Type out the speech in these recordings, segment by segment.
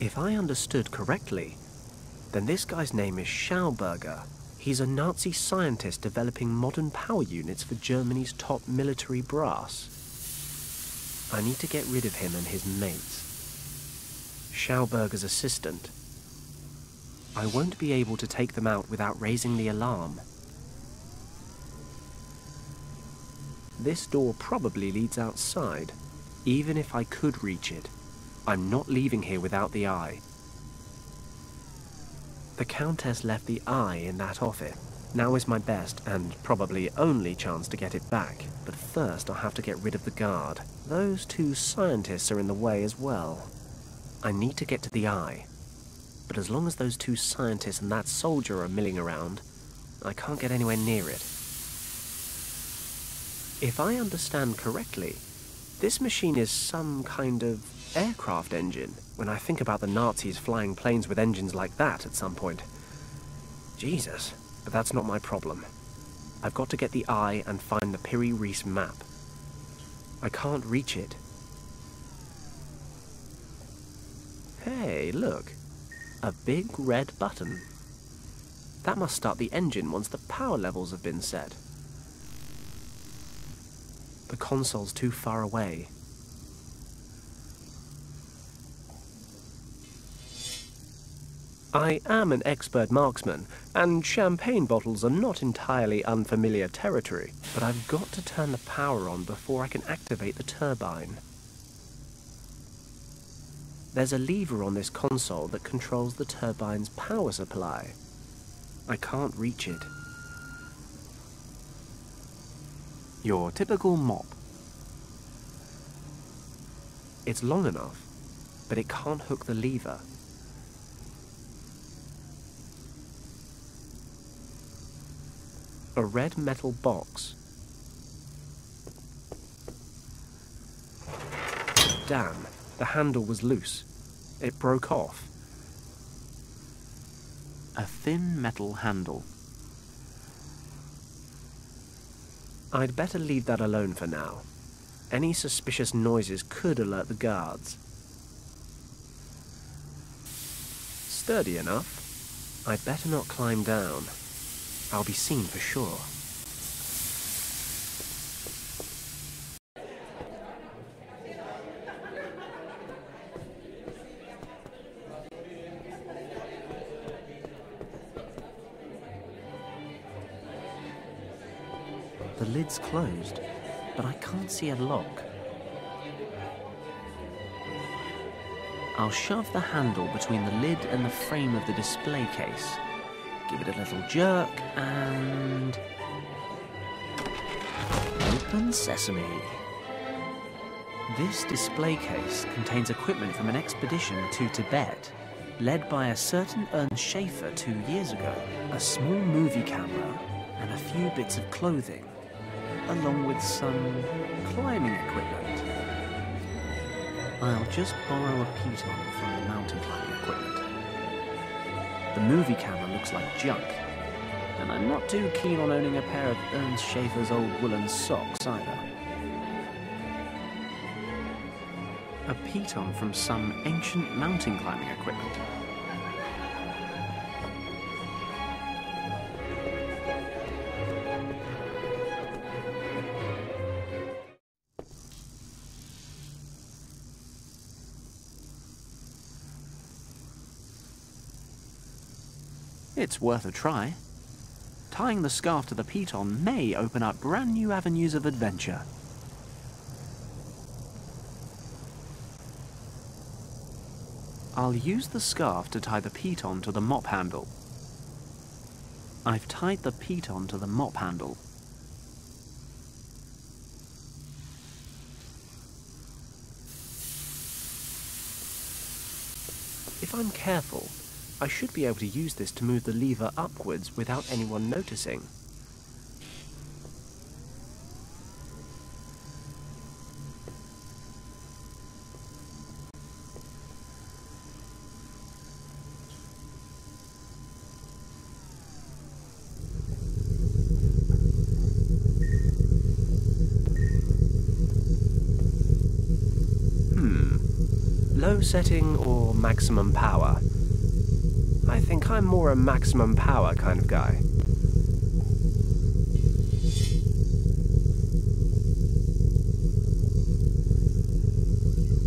If I understood correctly, then this guy's name is Schauberger. He's a Nazi scientist developing modern power units for Germany's top military brass. I need to get rid of him and his mates. Schauberger's assistant. I won't be able to take them out without raising the alarm. This door probably leads outside. Even if I could reach it, I'm not leaving here without the eye. The Countess left the eye in that office. Now is my best and probably only chance to get it back. But first I'll have to get rid of the guard. Those two scientists are in the way as well. I need to get to the eye. But as long as those two scientists and that soldier are milling around, I can't get anywhere near it. If I understand correctly, this machine is some kind of aircraft engine. When I think about the Nazis flying planes with engines like that at some point. Jesus, but that's not my problem. I've got to get the eye and find the Piri-Reis map. I can't reach it. Hey, look. A big red button. That must start the engine once the power levels have been set. The console's too far away. I am an expert marksman, and champagne bottles are not entirely unfamiliar territory, but I've got to turn the power on before I can activate the turbine. There's a lever on this console that controls the turbine's power supply. I can't reach it. Your typical mop. It's long enough, but it can't hook the lever. A red metal box. Damn, the handle was loose. It broke off. A thin metal handle. I'd better leave that alone for now. Any suspicious noises could alert the guards. Sturdy enough. I'd better not climb down. I'll be seen for sure. The lid's closed, but I can't see a lock. I'll shove the handle between the lid and the frame of the display case. Give it a little jerk, and... open sesame. This display case contains equipment from an expedition to Tibet, led by a certain Ernst Schaefer 2 years ago. A small movie camera and a few bits of clothing, along with some climbing equipment. I'll just borrow a piton from the mountain climbing equipment. The movie camera looks like junk, and I'm not too keen on owning a pair of Ernst Schaefer's old woolen socks either. A piton from some ancient mountain climbing equipment. It's worth a try. Tying the scarf to the piton may open up brand new avenues of adventure. I'll use the scarf to tie the piton to the mop handle. I've tied the piton to the mop handle. If I'm careful, I should be able to use this to move the lever upwards without anyone noticing. Low setting or maximum power? I think I'm more a maximum power kind of guy.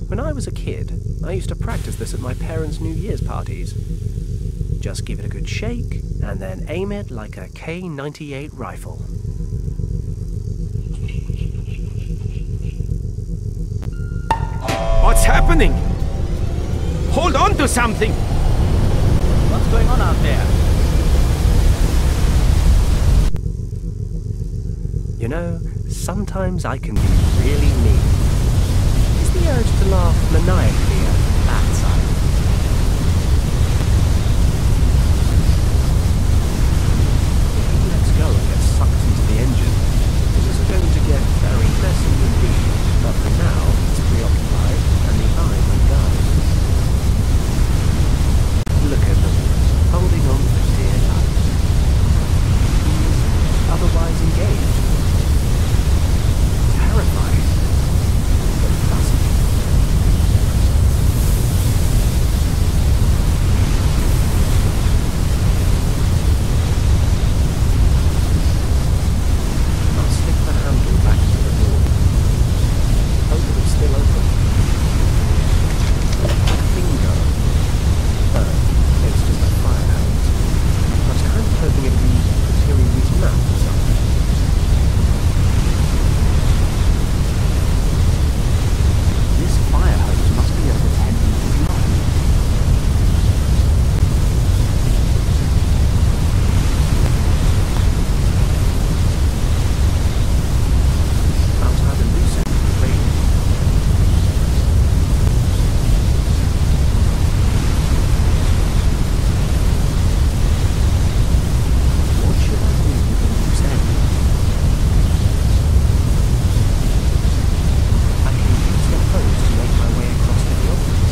When I was a kid, I used to practice this at my parents' New Year's parties. Just give it a good shake, and then aim it like a K-98 rifle. What's happening? Hold on to something! What's going on out there? You know, sometimes I can be really mean. Is the urge to laugh maniacally a bad sign? If he lets go and gets sucked into the engine, things are going to get very messy indeed. But for now, he's preoccupied and the eye on guard. Look at them, holding on for dear life. He's otherwise engaged. Terrifying, but fascinating. I'll slip the handle back to the door. Hope it's still open. Bingo. It's just a fire hose. I was kind of hoping it'd be the Pyrenees map or something. This fire hose must be over 10 meters long. Outside a loose end of the railing. What should I do with the loose end? I can use the hose to make my way across to the openings.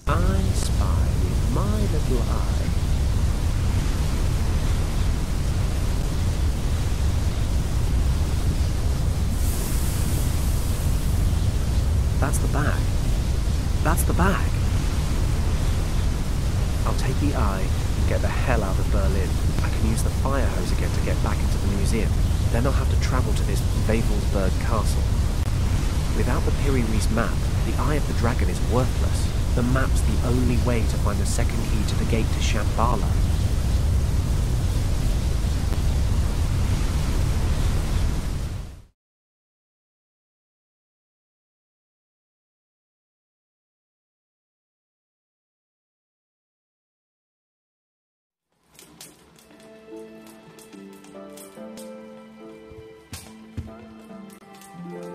I spy with my little eye. That's the bag. That's the bag. I'll take the eye and get the hell out of Berlin. I can use the fire hose again to get back into the museum. Then I'll have to travel to this Wewelsburg castle. Without the Pyrenees map, the Eye of the Dragon is worthless. The map's the only way to find the second key to the gate to Shambhala.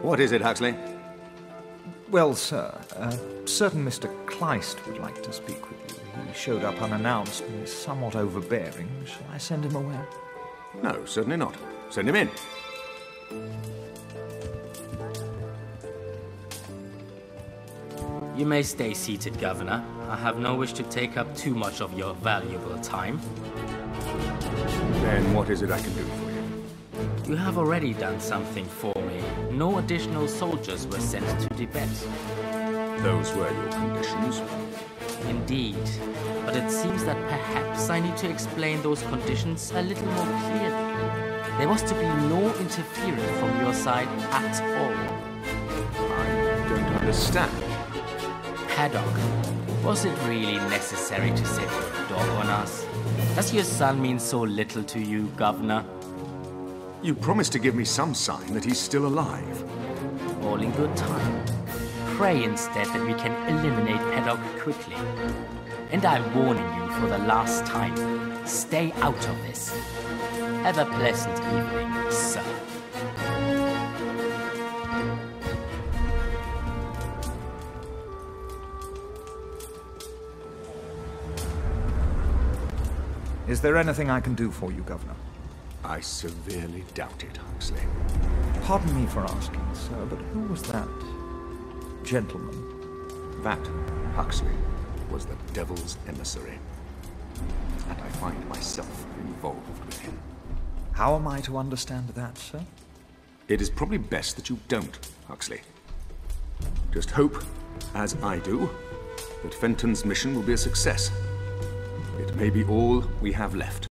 What is it, Huxley? Well, sir, a certain Mr. Kleist would like to speak with you. He showed up unannounced and is somewhat overbearing. Shall I send him away? No, certainly not. Send him in. You may stay seated, Governor. I have no wish to take up too much of your valuable time. Then what is it I can do for you? You have already done something for me. No additional soldiers were sent to Tibet. Those were your conditions. Indeed, but it seems that perhaps I need to explain those conditions a little more clearly. There was to be no interference from your side at all. I don't understand. Haddock, was it really necessary to set your dog on us? Does your son mean so little to you, Governor? You promised to give me some sign that he's still alive. All in good time. Pray instead that we can eliminate Haddock quickly. And I'm warning you for the last time. Stay out of this. Have a pleasant evening, sir. Is there anything I can do for you, Governor? I severely doubt it, Huxley. Pardon me for asking, sir, but who was that gentleman? That, Huxley, was the devil's emissary. And I find myself involved with him. How am I to understand that, sir? It is probably best that you don't, Huxley. Just hope, as I do, that Fenton's mission will be a success. It may be all we have left.